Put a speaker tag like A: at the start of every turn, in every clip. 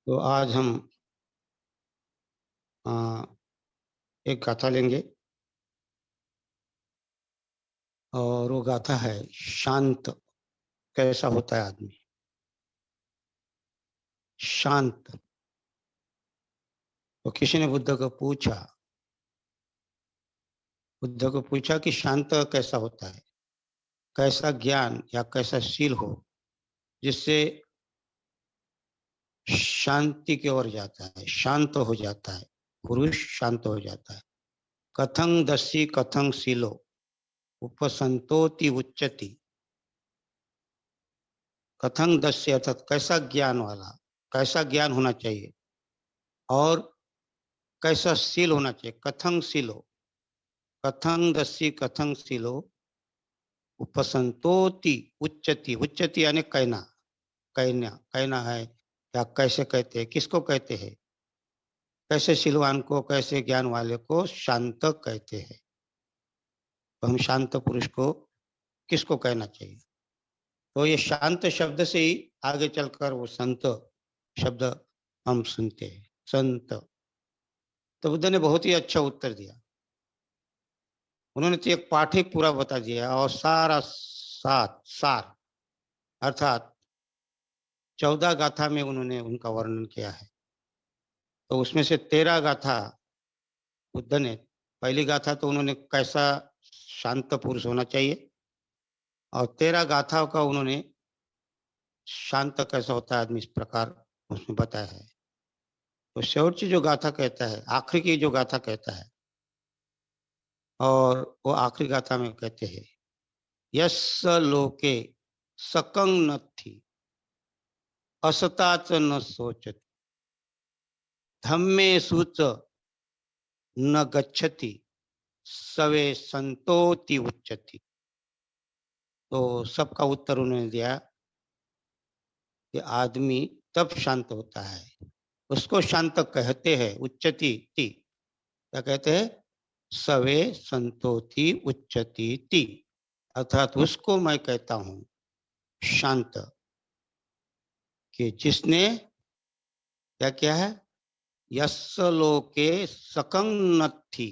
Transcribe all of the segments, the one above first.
A: तो आज हम आ, एक गाथा लेंगे और वो गाथा है शांत कैसा होता है आदमी। शांत। तो किसी ने बुद्ध को पूछा कि शांत कैसा होता है, कैसा ज्ञान या कैसा शील हो जिससे शांति की ओर जाता है, शांत हो जाता है, पुरुष शांत हो जाता है। कथं दस्यि कथं शीलो उपसंतोति उच्चति। कथं दस्य अर्थात कैसा ज्ञान वाला, कैसा ज्ञान होना चाहिए और कैसा शील होना चाहिए। कथं शीलो, कथं दस्यि कथं शीलो उपसंतोति उच्चति। उच्चति यानी कहना, कहना कहना है या कैसे कहते हैं, किसको कहते हैं, कैसे शीलवान को, कैसे ज्ञान वाले को शांत कहते हैं। तो हम शांत पुरुष को किसको कहना चाहिए। तो ये शांत शब्द से ही आगे चलकर वो संत शब्द हम सुनते हैं, संत। तो बुद्ध ने बहुत ही अच्छा उत्तर दिया। उन्होंने तो एक पाठ ही पूरा बता दिया और सारा सार अर्थात 14 गाथा में उन्होंने उनका वर्णन किया है। तो उसमें से 13 गाथा बुद्ध ने, पहली गाथा तो उन्होंने कैसा शांत पुरुष होना चाहिए और 13 गाथाओं का उन्होंने शांत कैसा होता है आदमी, इस प्रकार उसमें बताया है। तो शेवटची जो गाथा कहता है, आखिरी की जो गाथा कहता है, और वो आखिरी गाथा में कहते हैं यस्य लोके सकं नत्थि असताच न सोचति धम्मेषु च न गच्छति सवे संतोति उच्चति। तो सबका उत्तर उन्होंने दिया कि आदमी तब शांत होता है, उसको शांत कहते हैं। उच्चति ति क्या कहते हैं, सवे संतोति उच्चति ति, अर्थात उसको मैं कहता हूं शांत कि जिसने क्या किया है। यस्य लोके सकं नत्थि,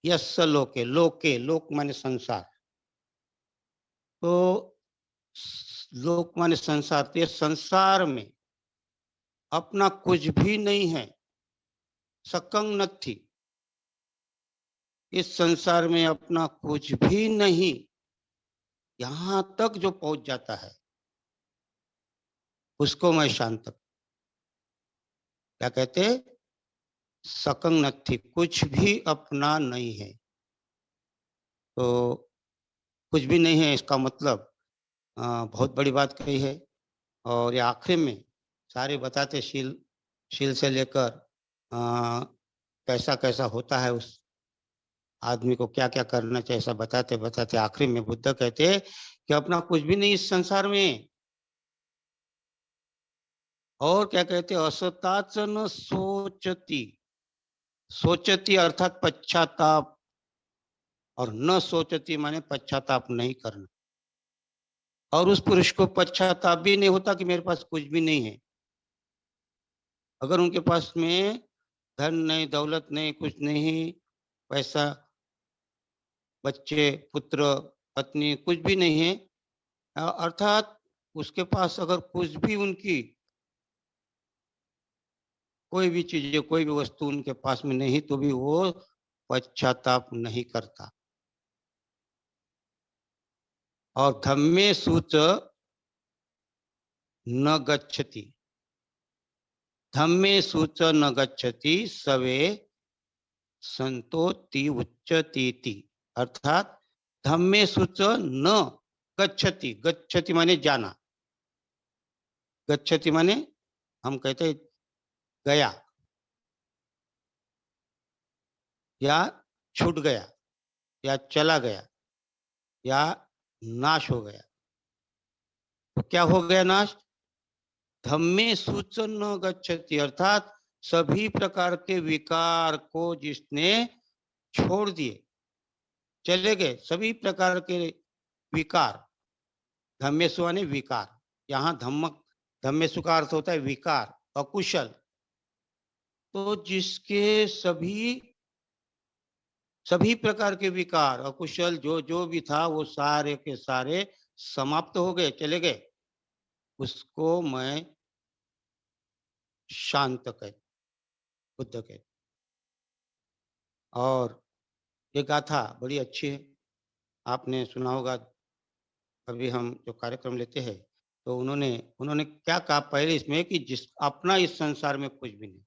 A: यस्य लोके, लोके लोक माने संसार, तो लोक माने संसार, तो ये संसार में अपना कुछ भी नहीं है। सकं नत्थि, इस संसार में अपना कुछ भी नहीं, यहां तक जो पहुंच जाता है उसको मैं शांत क्या कहते, सकं नत्थि, कुछ भी अपना नहीं है। तो कुछ भी नहीं है इसका मतलब बहुत बड़ी बात कही है। और ये आखिर में सारे बताते, शील, शील से लेकर कैसा कैसा होता है उस आदमी को, क्या क्या करना चाहिए, ऐसा बताते बताते आखिरी में बुद्ध कहते हैं कि अपना कुछ भी नहीं इस संसार में। और क्या कहते, असताच न सोचती, सोचती अर्थात पश्चाताप, और न सोचती माने पश्चाताप नहीं करना। और उस पुरुष को पश्चाताप भी नहीं होता कि मेरे पास कुछ भी नहीं है। अगर उनके पास में धन नहीं, दौलत नहीं, कुछ नहीं, पैसा, बच्चे, पुत्र, पत्नी, कुछ भी नहीं है, अर्थात उसके पास अगर कुछ भी उनकी कोई भी चीज, कोई भी वस्तु उनके पास में नहीं, तो भी वो पश्चाताप नहीं करता। और धम्मेषु च न गच्छति, धम्मेषु च न गच्छति सवे संतोति उच्चतीति, अर्थात धम्मेषु च न गच्छति, गच्छति माने जाना, गच्छति माने हम कहते गया या छूट गया या चला गया या नाश हो गया। तो क्या हो गया नाश, धम्मेषु च न गच्छति, अर्थात सभी प्रकार के विकार को जिसने छोड़ दिए, चले गए सभी प्रकार के विकार। धम्मेषु यानी विकार, यहाँ धम्मेषु का अर्थ होता है विकार अकुशल, तो जिसके सभी प्रकार के विकार, अकुशल जो जो भी था वो सारे के सारे समाप्त हो गए, चले गए, उसको मैं शांत कह, बुद्ध कहते। और ये गाथा बड़ी अच्छी है, आपने सुना होगा। अभी हम जो कार्यक्रम लेते हैं, तो उन्होंने उन्होंने क्या कहा पहले इसमें कि जिस अपना इस संसार में कुछ भी नहीं,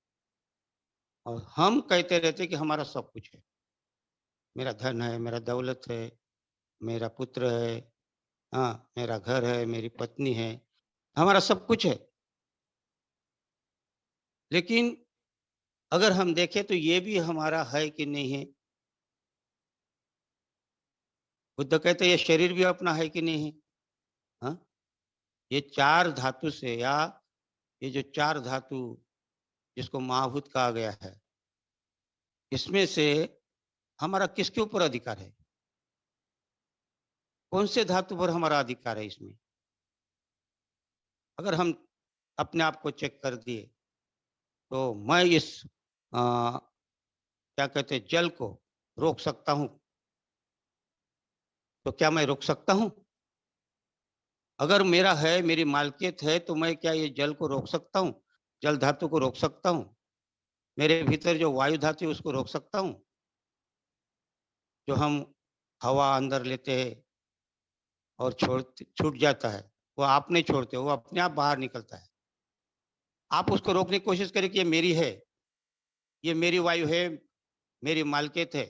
A: और हम कहते रहते कि हमारा सब कुछ है, मेरा धन है, मेरा दौलत है, मेरा पुत्र है, हाँ, मेरा घर है, मेरी पत्नी है, हमारा सब कुछ है। लेकिन अगर हम देखें तो ये भी हमारा है कि नहीं है? बुद्ध कहते हैं ये शरीर भी अपना है कि नहीं है? हाँ? ये 4 धातु से, या ये जो 4 धातु जिसको महाभूत कहा गया है, इसमें से हमारा किसके ऊपर अधिकार है? कौन से धातु पर हमारा अधिकार है इसमें? अगर हम अपने आप को चेक कर दिए, तो मैं इस क्या कहते हैं, जल को रोक सकता हूँ, तो क्या मैं रोक सकता हूँ? अगर मेरा है, मेरी मालकियत है, तो मैं क्या ये जल को रोक सकता हूँ? जल धातु को रोक सकता हूँ? मेरे भीतर जो वायु धातु है उसको रोक सकता हूँ? जो हम हवा अंदर लेते हैं और छूट जाता है, वो आप नहीं छोड़ते, वो अपने आप बाहर निकलता है। आप उसको रोकने की कोशिश करें कि ये मेरी है, ये मेरी वायु है, मेरी मालकियत है,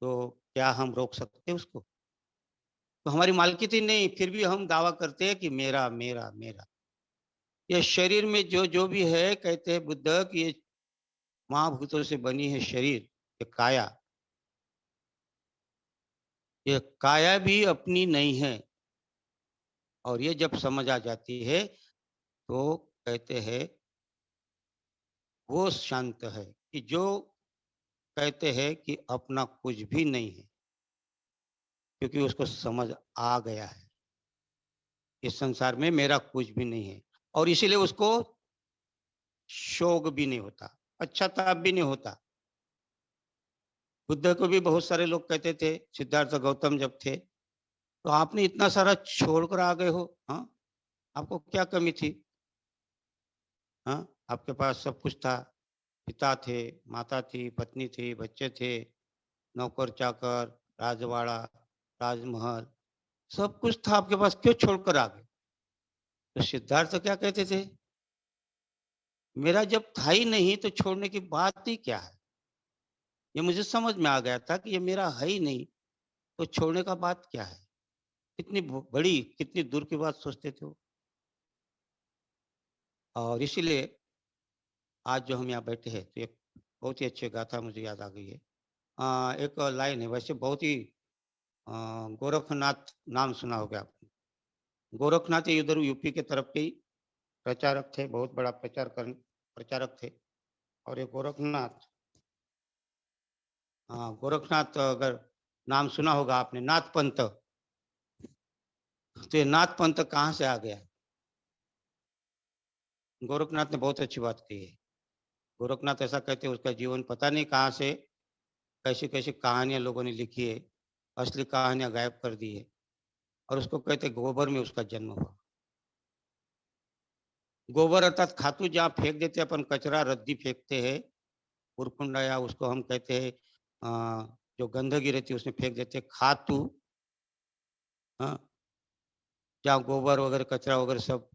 A: तो क्या हम रोक सकते हैं उसको? तो हमारी मालकियत ही नहीं, फिर भी हम दावा करते हैं कि मेरा, मेरा, मेरा। ये शरीर में जो भी है, कहते हैं बुद्ध कि ये महाभूतों से बनी है शरीर, ये काया, ये काया भी अपनी नहीं है। और ये जब समझ आ जाती है, तो कहते हैं वो शांत है, कि जो कहते हैं कि अपना कुछ भी नहीं है, क्योंकि उसको समझ आ गया है इस संसार में मेरा कुछ भी नहीं है, और इसीलिए उसको शोक भी नहीं होता, पश्चाताप भी नहीं होता। बुद्ध को भी बहुत सारे लोग कहते थे, सिद्धार्थ गौतम जब थे, तो आपने इतना सारा छोड़कर आ गए हो, हाँ, आपको क्या कमी थी? हाँ, आपके पास सब कुछ था, पिता थे, माता थी, पत्नी थी, बच्चे थे, नौकर चाकर, राजवाड़ा, राजमहल, सब कुछ था आपके पास, क्यों छोड़कर आ गए? तो सिद्धार्थ क्या कहते थे, मेरा जब था ही नहीं तो छोड़ने की बात ही क्या है? ये मुझे समझ में आ गया था कि ये मेरा है ही नहीं, तो छोड़ने का बात क्या है? कितनी बड़ी, कितनी दूर की बात सोचते थे वो। और इसीलिए आज जो हम यहाँ बैठे हैं, तो एक बहुत ही अच्छी गाथा मुझे याद आ गई है। एक लाइन है, वैसे बहुत ही अ, गोरखनाथ नाम सुना होगा आपने। गोरखनाथ ये उधर यूपी के तरफ के ही प्रचारक थे, बहुत बड़ा प्रचारक थे। और ये गोरखनाथ, गोरखनाथ अगर नाम सुना होगा आपने, नाथ पंथ, तो ये नाथ पंथ कहाँ से आ गया? गोरखनाथ ने बहुत अच्छी बात कही है। गोरखनाथ ऐसा कहते हैं उसका जीवन पता नहीं कहाँ से कैसी कैसी कहानियां लोगों ने लिखी है, असली कहानियां गायब कर दी है, और उसको कहते गोबर में उसका जन्म हुआ। गोबर अर्थात खातू, जहाँ फेंक देते अपन कचरा, रद्दी फेंकते हैं, उरकुंडा, या उसको हम कहते हैं जो गंदगी रहती है उसमें फेंक देते हैं, खातू, हाँ, जहाँ गोबर वगैरह कचरा वगैरह सब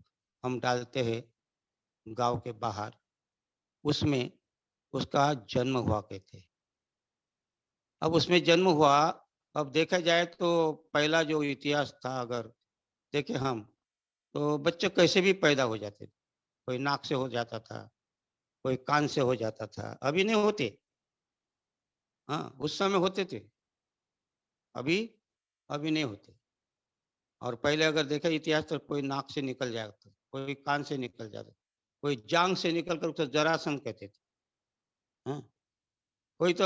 A: हम डालते हैं गांव के बाहर, उसमें उसका जन्म हुआ कहते हैं। अब उसमें जन्म हुआ, अब देखा जाए तो पहला जो इतिहास था, अगर देखें हम, तो बच्चे कैसे भी पैदा हो जाते थे, कोई नाक से हो जाता था, कोई कान से हो जाता था, अभी नहीं होते। हाँ, उस समय होते थे, अभी अभी नहीं होते। और पहले अगर देखे इतिहास, तो कोई नाक से निकल जाता, कोई कान से निकल जाता, कोई जांग से निकल कर उसे जरासन कहते थे। हाँ, कोई तो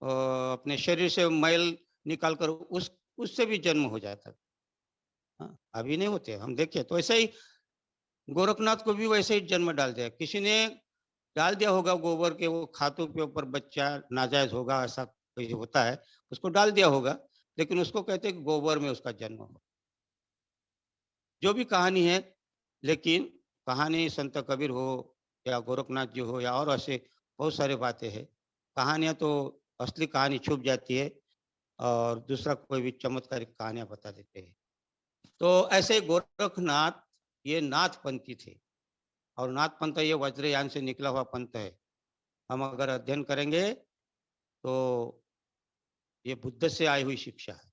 A: अपने शरीर से मैल निकाल कर उससे भी जन्म हो जाता। हाँ, अभी नहीं होते, हम देखें तो ऐसा ही गोरखनाथ को भी वैसे ही जन्म डाल दिया, किसी ने डाल दिया होगा गोबर के वो खातों के ऊपर बच्चा नाजायज होगा, ऐसा कोई होता है, उसको डाल दिया होगा, लेकिन उसको कहते हैं कि गोबर में उसका जन्म हो। जो भी कहानी है, लेकिन कहानी संत कबीर हो या गोरखनाथ जी हो या और ऐसे बहुत सारे बातें हैं। कहानियाँ तो असली कहानी छुप जाती है और दूसरा कोई भी चमत्कारिक कहानियाँ बता देते हैं। तो ऐसे ही गोरखनाथ ये नाथ पंथी थे और नाथ पंथ ये वज्रयान से निकला हुआ पंथ है। हम अगर अध्ययन करेंगे तो ये बुद्ध से आई हुई शिक्षा है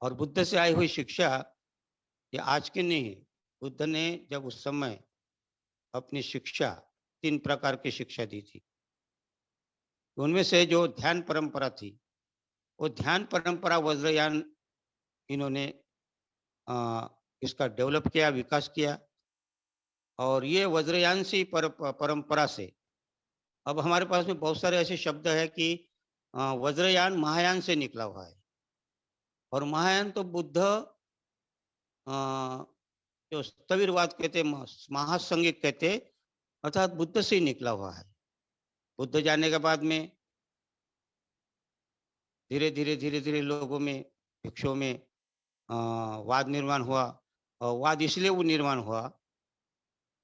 A: और बुद्ध से आई हुई शिक्षा ये आज की नहीं है। बुद्ध ने जब उस समय अपनी शिक्षा 3 प्रकार की शिक्षा दी थी। उनमें से जो ध्यान परंपरा थी, वो ध्यान परंपरा वज्रयान इन्होंने अ, इसका डेवलप किया, विकास किया और ये वज्रयान परंपरा से अब हमारे पास में बहुत सारे ऐसे शब्द हैं कि वज्रयान महायान से निकला हुआ है और महायान तो बुद्ध जो स्थविरवाद कहते महासंगिक कहते अर्थात बुद्ध से ही निकला हुआ है। बुद्ध जाने के बाद में धीरे धीरे लोगों में भिक्षुओं में वाद निर्माण हुआ और वाद इसलिए वो निर्माण हुआ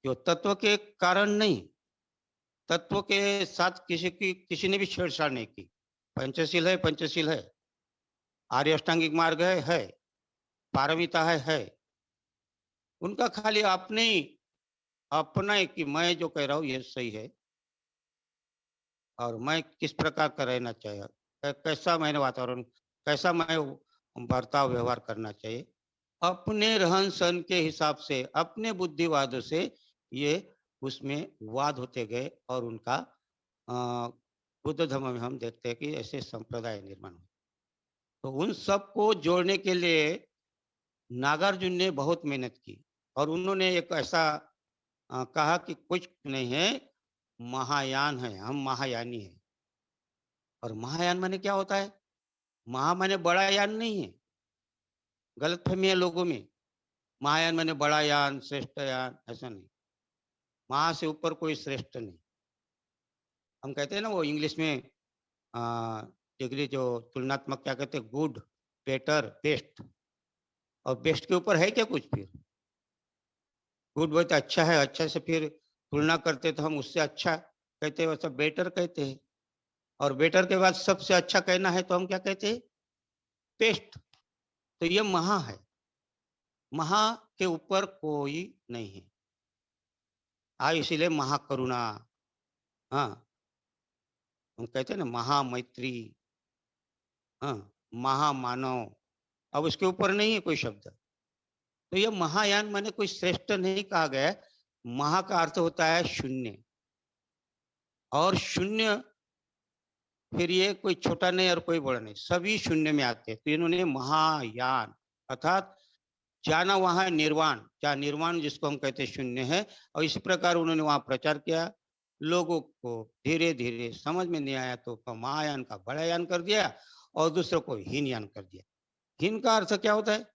A: जो तत्व के कारण नहीं, तत्व के साथ किसी ने भी छेड़छाड़ नहीं की। पंचशील है, पंचशील है, आर्य अष्टांगिक मार्ग है, पारमिता है। उनका खाली अपने ही अपना ही कि मैं जो कह रहा हूँ ये सही है और मैं किस प्रकार का रहना चाहिए, कैसा मैंने वातावरण, कैसा मैं बर्ताव व्यवहार करना चाहिए, अपने रहन सहन के हिसाब से अपने बुद्धिवाद से ये उसमें वाद होते गए और उनका बुद्ध धर्म में हम देखते हैं कि ऐसे संप्रदाय निर्माण हुए। तो उन सबको जोड़ने के लिए नागार्जुन ने बहुत मेहनत की और उन्होंने एक ऐसा कहा कि कुछ नहीं है, महायान है, हम महायानी है। और महायान माने क्या होता है? महा माने बड़ा यान नहीं है, गलतफहमी है लोगों में। महायान माने बड़ा यान, श्रेष्ठ यान, ऐसा नहीं। महा से ऊपर कोई श्रेष्ठ नहीं। हम कहते हैं ना वो इंग्लिश में डिग्री जो तुलनात्मक क्या कहते हैं, गुड, बेटर, बेस्ट। और बेस्ट के ऊपर है क्या कुछ फिर? गुड बहुत अच्छा है, अच्छा से फिर तुलना करते तो हम उससे अच्छा कहते हैं, वैसा बेटर कहते हैं। और बेटर के बाद सबसे अच्छा कहना है तो हम क्या कहते हैं? बेस्ट। तो ये महा है, महा के ऊपर कोई नहीं है। इसीलिए महाकरुणा, हाँ, हम कहते हैं ना महामैत्री, हाँ, महामानव। अब उसके ऊपर नहीं है कोई शब्द। तो ये महायान माने कोई श्रेष्ठ नहीं कहा गया है। महा का अर्थ होता है शून्य और शून्य फिर ये कोई छोटा नहीं और कोई बड़ा नहीं, सभी शून्य में आते हैं। तो इन्होंने महायान अर्थात जाना वहां निर्वाण, जहाँ निर्वाण जिसको हम कहते हैं शून्य है, और इसी प्रकार उन्होंने वहां प्रचार किया। लोगों को धीरे धीरे समझ में नहीं आया तो महायान का बड़ा यान कर दिया और दूसरों को हीन यान कर दिया। हीन का अर्थ क्या होता है?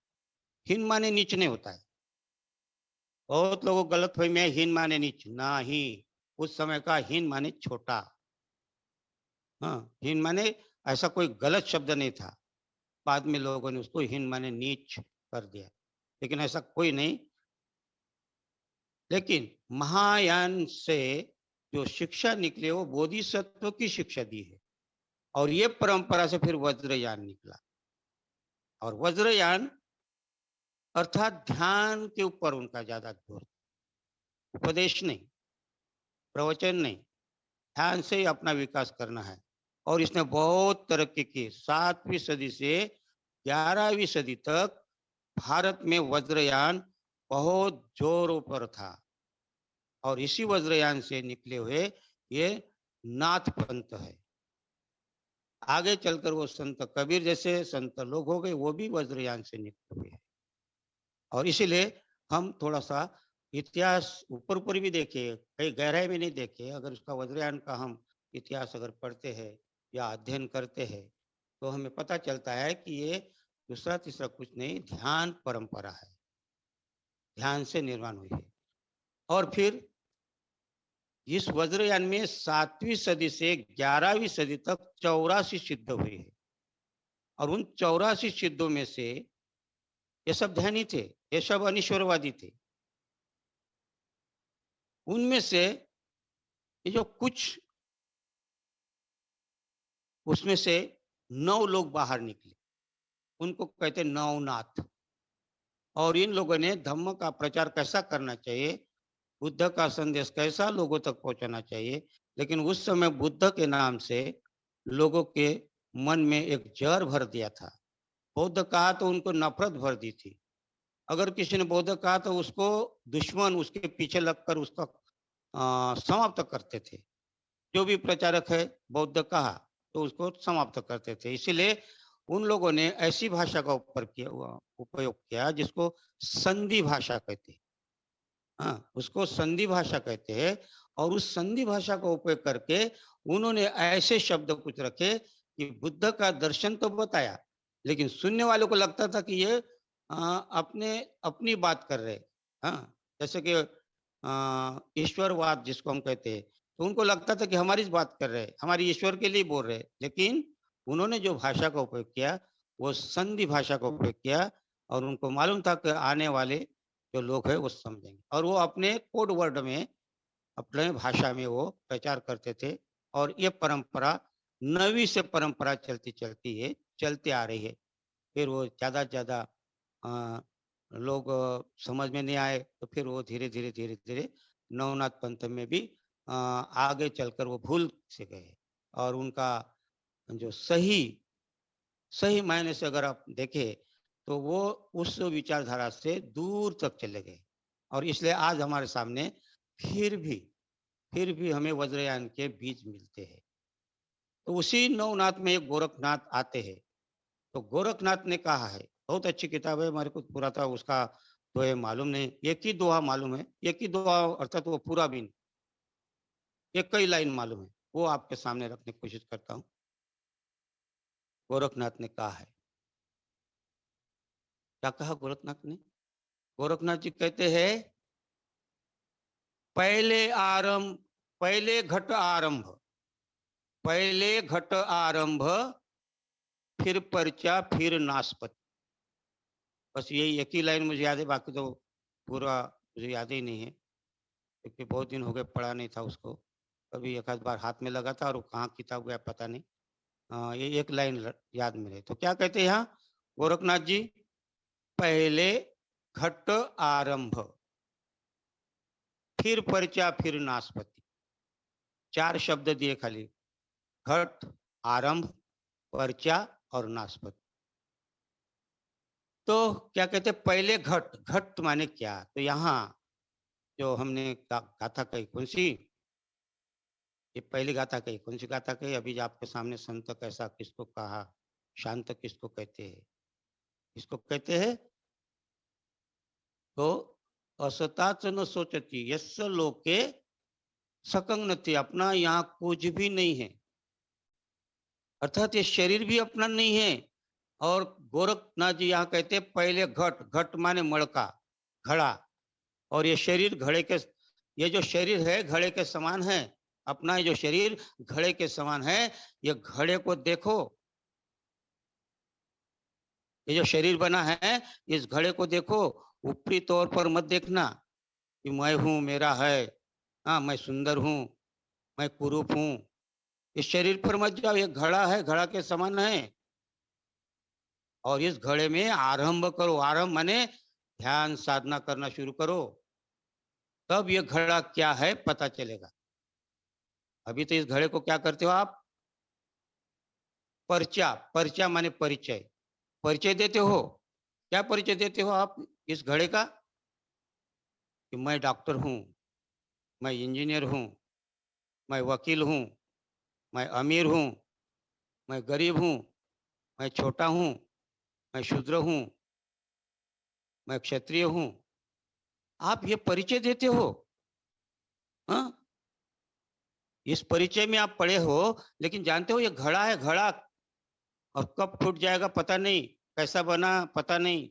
A: हीन माने नीच नहीं होता है। बहुत लोगों को गलत फहमी है, हीन माने नीच, ना ही। उस समय का हीन माने छोटा, हाँ, हीन माने ऐसा कोई गलत शब्द नहीं था। बाद में लोगों ने उसको हीन माने नीच कर दिया, लेकिन ऐसा कोई नहीं। लेकिन महायान से जो शिक्षा निकले वो बोधिसत्व की शिक्षा दी है और ये परंपरा से फिर वज्रयान निकला। और वज्रयान अर्थात ध्यान के ऊपर उनका ज्यादा जोर, उपदेश नहीं, प्रवचन नहीं, ध्यान से ही अपना विकास करना है। और इसने बहुत तरक्की की। 7वीं सदी से 11वीं सदी तक भारत में वज्रयान बहुत जोरों पर था और इसी वज्रयान से निकले हुए ये नाथ पंथ है। आगे चलकर वो संत कबीर जैसे संत लोग हो गए, वो भी वज्रयान से निकले हुए हैं। और इसीलिए हम थोड़ा सा इतिहास ऊपर ऊपर भी देखे, कहीं गहराई में नहीं देखे। अगर उसका वज्रयान का हम इतिहास अगर पढ़ते हैं या अध्ययन करते हैं तो हमें पता चलता है कि ये दूसरा तीसरा कुछ नहीं, ध्यान परंपरा है। ध्यान से निर्माण हुई है। और फिर इस वज्रयान में 7वीं सदी से 11वीं सदी तक 84 सिद्ध हुए हैं। और उन 84 सिद्धों में से ये सब ध्यानी थे, ये सब अनिश्वरवादी थे। उनमें से ये जो कुछ, उसमें से 9 लोग बाहर निकले, उनको कहते नवनाथ। और इन लोगों ने धम्म का प्रचार कैसा करना चाहिए, बुद्ध का संदेश कैसा लोगों तक पहुंचाना चाहिए, लेकिन उस समय बुद्ध के नाम से लोगों के मन में एक जहर भर दिया था। बौद्ध कहा तो उनको नफरत भर दी थी। अगर किसी ने बौद्ध कहा तो उसको दुश्मन उसके पीछे लगकर उसका समाप्त करते थे। जो भी प्रचारक है बौद्ध कहा तो उसको समाप्त करते थे। इसीलिए उन लोगों ने ऐसी भाषा का उपयोग किया जिसको संधि भाषा कहते हैं। हाँ, उसको संधि भाषा कहते हैं। और उस संधि भाषा का उपयोग करके उन्होंने ऐसे शब्द कुछ रखे कि बुद्ध का दर्शन तो बताया, लेकिन सुनने वालों को लगता था कि ये अपने अपनी बात कर रहे। हाँ, जैसे कि ईश्वरवाद जिसको हम कहते हैं, तो उनको लगता था कि हमारी बात कर रहे हैं, हमारी ईश्वर के लिए बोल रहे हैं। लेकिन उन्होंने जो भाषा का उपयोग किया वो संधि भाषा का उपयोग किया, और उनको मालूम था कि आने वाले जो लोग हैं वो समझेंगे, और वो अपने कोड वर्ड में, अपने भाषा में वो प्रचार करते थे। और ये परंपरा 9वीं से परंपरा चलती चलती है, चलते आ रही है। फिर वो ज्यादा ज्यादा लोग समझ में नहीं आए, तो फिर वो धीरे धीरे धीरे धीरे नवनाथ पंथ में भी आगे चलकर वो भूल से गए। और उनका जो सही सही मायने से अगर आप देखें तो वो उस विचारधारा से दूर तक चले गए। और इसलिए आज हमारे सामने फिर भी फिर भी हमें वज्रयान के बीज मिलते हैं। तो उसी नवनाथ में एक गोरखनाथ आते हैं। तो गोरखनाथ ने कहा है, बहुत अच्छी किताब है, हमारे को पूरा था उसका तो ये मालूम नहीं, एक ही दोहा मालूम है, एक ही दोहा अर्थात वो पूरा भी नहीं, एक ही लाइन मालूम है, वो आपके सामने रखने की कोशिश करता हूँ। गोरखनाथ ने कहा है, क्या कहा गोरखनाथ ने? गोरखनाथ जी कहते हैं, पहले आरंभ, पहले घट आरंभ, पहले घट आरंभ, फिर पर्चा फिर नाशपति। बस यही एक ही लाइन मुझे याद है, बाकी तो पूरा मुझे याद ही नहीं है, क्योंकि बहुत दिन हो गए पढ़ा नहीं था उसको। कभी एक आध बार हाथ में लगा था और वो कहाँ किताब गया पता नहीं। ये एक लाइन याद में रहे। तो क्या कहते हैं यहाँ गोरखनाथ जी? पहले घट आरंभ, फिर पर्चा फिर नाशपति। 4 शब्द दिए खाली, घट, आरंभ, पर्चा और नाशपति। तो क्या कहते पहले घट, घट माने क्या? तो यहाँ जो हमने गाथा कही, कौन सी? ये पहली गाथा कही, कौन सी गाथा कही? अभी जो आपके सामने, संत कैसा किसको कहा, शांत किसको कहते हैं? किसको कहते हैं? तो असताच न सोचती यस्य लोके सकंग नति, अपना यहाँ कुछ भी नहीं है, अर्थात ये शरीर भी अपना नहीं है। और गोरखनाथ जी यहाँ कहते हैं पहले घट, घट माने मड़का, घड़ा, और ये शरीर घड़े के, ये जो शरीर है घड़े के समान है। अपना ये जो शरीर घड़े के समान है, ये घड़े को देखो, ये जो शरीर बना है इस घड़े को देखो, ऊपरी तौर पर मत देखना कि मैं हूं, मेरा है, हाँ मैं सुंदर हूं, मैं कुरूप हूं। इस शरीर पर मत जाओ, ये घड़ा है, घड़ा के समान है। और इस घड़े में आरंभ करो, आरंभ माने ध्यान साधना करना शुरू करो, तब ये घड़ा क्या है पता चलेगा। अभी तो इस घड़े को क्या करते हो आप? पर्चा, पर्चा माने परिचय, परिचय देते हो। क्या परिचय देते हो आप इस घड़े का? कि मैं डॉक्टर हूं, मैं इंजीनियर हूं, मैं वकील हूं, मैं अमीर हूं, मैं गरीब हूं, मैं छोटा हूं, मैं शूद्र हूं, मैं क्षत्रिय हूं। आप ये परिचय देते हो। हाँ, इस परिचय में आप पढ़े हो, लेकिन जानते हो ये घड़ा है, घड़ा, और कब फूट जाएगा पता नहीं, कैसा बना पता नहीं।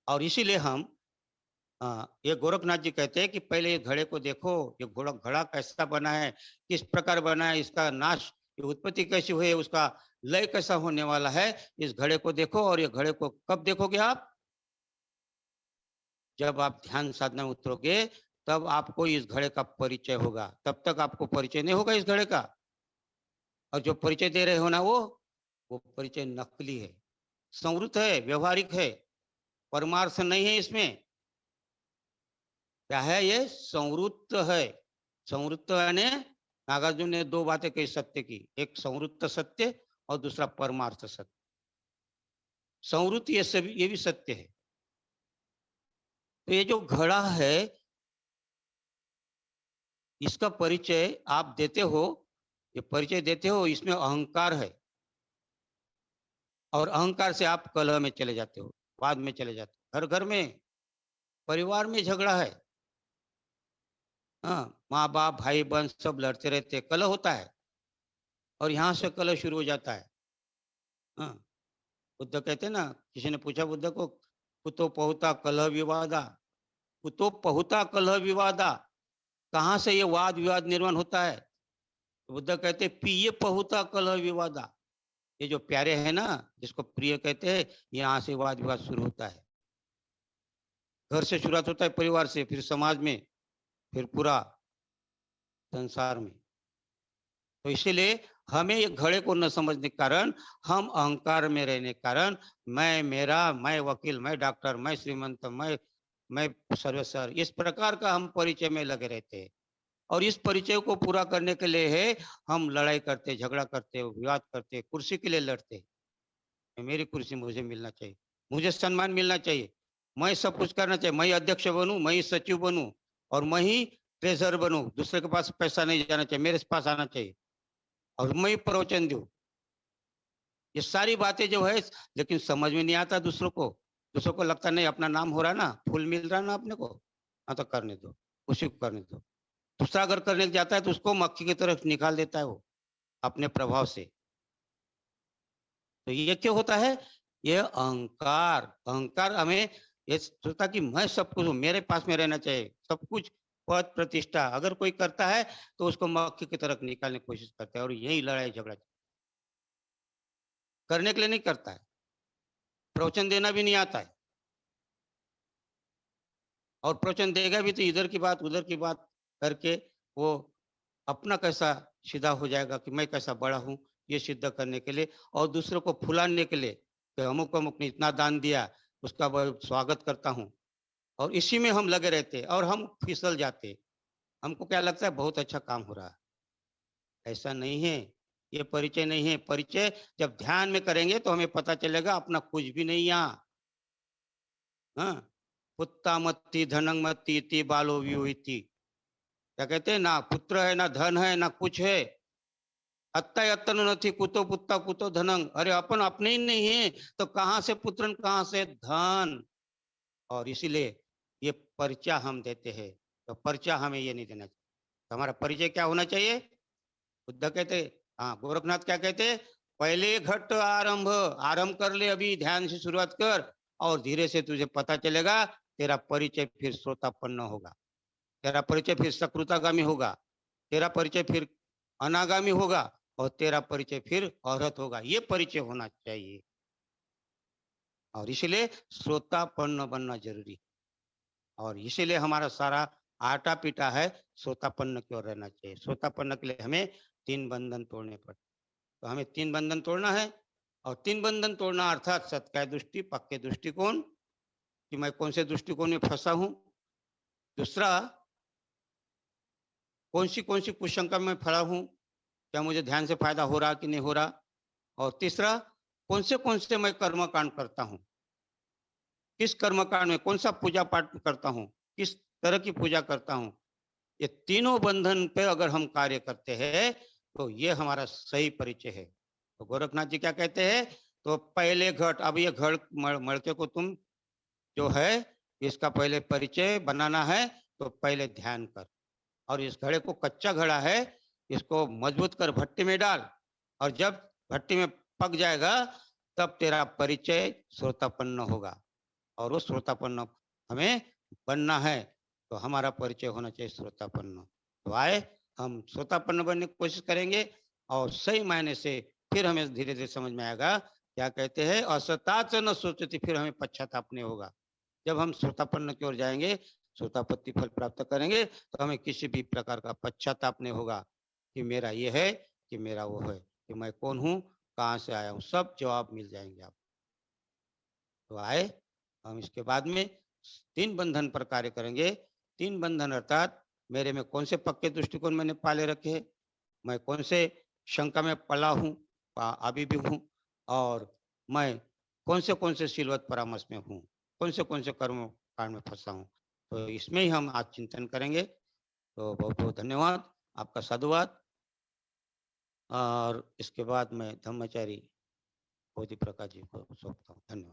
A: और इसीलिए हम ये गोरखनाथ जी कहते हैं कि पहले ये घड़े को देखो, ये घोड़ा घड़ा कैसा बना है, किस प्रकार बना है, इसका नाश, ये उत्पत्ति कैसी हुई है, उसका लय कैसा होने वाला है, इस घड़े को देखो। और ये घड़े को कब देखोगे आप? जब आप ध्यान साधना में उतरोगे, तब आपको इस घड़े का परिचय होगा। तब तक आपको परिचय नहीं होगा इस घड़े का। और जो परिचय दे रहे हो ना, वो परिचय नकली है, संवृत है, व्यवहारिक है, परमार्थ नहीं है इसमें। क्या है ये? संवृत्त है। संवृत्त यानी नागार्जुन ने दो बातें कही सत्य की, एक संवृत्त सत्य और दूसरा परमार्थ सत्य। संवृत्त ये भी सत्य है। तो ये जो घड़ा है, इसका परिचय आप देते हो, ये परिचय देते हो, इसमें अहंकार है। और अहंकार से आप कलह में चले जाते हो, वाद में चले जाते हो। घर घर में, परिवार में झगड़ा है। हाँ, माँ बाप भाई बहन सब लड़ते रहते, कलह होता है। और यहाँ से कलह शुरू हो जाता है। हाँ, बुद्ध कहते हैं ना, किसी ने पूछा बुद्ध को, कुतो पहुता कलह विवादा, कुतो पहुता कलह विवादा, कहाँ से ये वाद विवाद निर्माण होता है? तो बुद्ध कहते पिए पहुता कलह विवादा। ये जो प्यारे है ना, जिसको प्रिय कहते हैं, यहाँ से वाद विवाद शुरू होता है। घर से शुरुआत होता है, परिवार से, फिर समाज में, फिर पूरा संसार में। तो इसीलिए हमें ये घड़े को न समझने के कारण, हम अहंकार में रहने के कारण, मैं मेरा, मैं वकील, मैं डॉक्टर, मैं श्रीमंत, मैं सर्वेसर, इस प्रकार का हम परिचय में लगे रहते हैं। और इस परिचय को पूरा करने के लिए है हम लड़ाई करते, झगड़ा करते, विवाद करते, कुर्सी के लिए लड़ते। मेरी कुर्सी मुझे मिलना चाहिए, मुझे सम्मान मिलना चाहिए, मैं सब कुछ करना चाहिए, मैं अध्यक्ष बनूं, मैं ही सचिव बनूं, और मैं ही ट्रेजर बनूं, दूसरे के पास पैसा नहीं जाना चाहिए, मेरे पास आना चाहिए, और मैं ही प्रवचन दूं। ये सारी बातें जो है, लेकिन समझ में नहीं आता दूसरों को। दूसरों को लगता नहीं अपना नाम हो रहा ना, फूल मिल रहा ना अपने को, हाँ तो करने दो, उसी को करने दो। दूसरा अगर करने जाता है तो उसको मक्खी की तरफ निकाल देता है वो, अपने प्रभाव से। तो ये क्यों होता है? ये अहंकार। अहंकार हमें ये सोचता कि मैं सब कुछ हूं, मेरे पास में रहना चाहिए सब कुछ, पद प्रतिष्ठा। अगर कोई करता है तो उसको मक्खी की तरफ निकालने की कोशिश करता है, और यही लड़ाई झगड़ा करने के लिए नहीं करता है। प्रवचन देना भी नहीं आता है, और प्रवचन देगा भी तो इधर की बात उधर की बात करके वो अपना कैसा सीधा हो जाएगा कि मैं कैसा बड़ा हूं, ये सिद्ध करने के लिए, और दूसरों को फुलाने के लिए कि अमुक अमुक ने इतना दान दिया, उसका बहुत स्वागत करता हूं। और इसी में हम लगे रहते हैं और हम फिसल जाते। हमको क्या लगता है बहुत अच्छा काम हो रहा है। ऐसा नहीं है, ये परिचय नहीं है। परिचय जब ध्यान में करेंगे तो हमें पता चलेगा अपना कुछ भी नहीं यहाँ। हाँ, पुत्ता मत्ती धनंग मत्ती इति बालो व्यूहिति। क्या कहते हैं? ना पुत्र है, ना धन है, ना कुछ है। अत्ता यत्न नहीं, कुतो पुत्ता कुतो धनंग। अरे अपन अपने ही नहीं है तो कहाँ से पुत्रन, कहाँ से धन? और इसीलिए ये परिचय हम देते हैं। तो परिचय हमें ये नहीं देना चाहिए। तो हमारा परिचय क्या होना चाहिए? बुद्ध कहते, हाँ गोरखनाथ क्या कहते? पहले घट आरंभ, आरंभ कर ले, अभी ध्यान से शुरुआत कर, और धीरे से तुझे पता चलेगा, तेरा परिचय फिर श्रोतापन्न होगा, तेरा परिचय फिर सकृतागामी होगा, तेरा परिचय फिर अनागामी होगा, और तेरा परिचय फिर अरहत होगा। ये परिचय होना चाहिए। और इसलिए श्रोतापन्न बनना जरूरी। और इसीलिए हमारा सारा आटा पीटा है श्रोतापन्न की ओर रहना चाहिए। श्रोतापन्न के लिए हमें 3 बंधन तोड़ने पड़ते। तो हमें 3 बंधन तोड़ना है। और 3 बंधन तोड़ना अर्थात सत्य दृष्टि, पक्के दृष्टिकोण, कि मैं कौन से दृष्टिकोण में फंसा हूं। दूसरा, कौन सी कुशंका में फंसा हूं, क्या मुझे ध्यान से फायदा हो रहा कि नहीं हो रहा। और तीसरा, कौन से मैं कर्म कांड करता हूं, किस कर्म कांड में कौन सा पूजा पाठ करता हूं, किस तरह की पूजा करता हूं। ये तीनों बंधन पे अगर हम कार्य करते हैं तो ये हमारा सही परिचय है। तो गोरखनाथ जी क्या कहते हैं? तो पहले घट, अब ये घड़ मड़के को तुम जो है इसका पहले परिचय बनाना है, तो पहले ध्यान कर। और इस घड़े को, कच्चा घड़ा है, इसको मजबूत कर भट्टी में डाल। और जब भट्टी में पक जाएगा तब तेरा परिचय श्रोतापन्न होगा। और वो श्रोतापन्न हमें बनना है। तो हमारा परिचय होना चाहिए श्रोतापन्न। तो आए हम श्रोतापन्न बनने की कोशिश करेंगे और सही मायने से फिर हमें धीरे धीरे समझ में आएगा। क्या कहते हैं, असताच न सोचती, फिर हमें पश्चाताप नहीं होगा। जब हम श्रोतापन्न की ओर जाएंगे, श्रोतापत्ति फल प्राप्त करेंगे, तो हमें किसी भी प्रकार का पश्चाताप नहीं होगा कि मेरा ये है, कि मेरा वो है, कि मैं कौन हूँ, कहाँ से आया हूँ, सब जवाब मिल जाएंगे आप। तो आए हम इसके बाद में 3 बंधन पर कार्य करेंगे। 3 बंधन अर्थात मेरे में कौन से पक्के दृष्टिकोण मैंने पाले रखे हैं, मैं कौन से शंका में पला हूँ, अभी भी हूँ, और मैं कौन से शीलवत परामर्श में हूँ, कौन से कर्म कांड में फंसा हूँ। तो इसमें ही हम आज चिंतन करेंगे। तो बहुत बहुत धन्यवाद, आपका साधुवाद। और इसके बाद मैं धम्मचारी बोधि प्रकाश जी को सौंपता हूँ। धन्यवाद।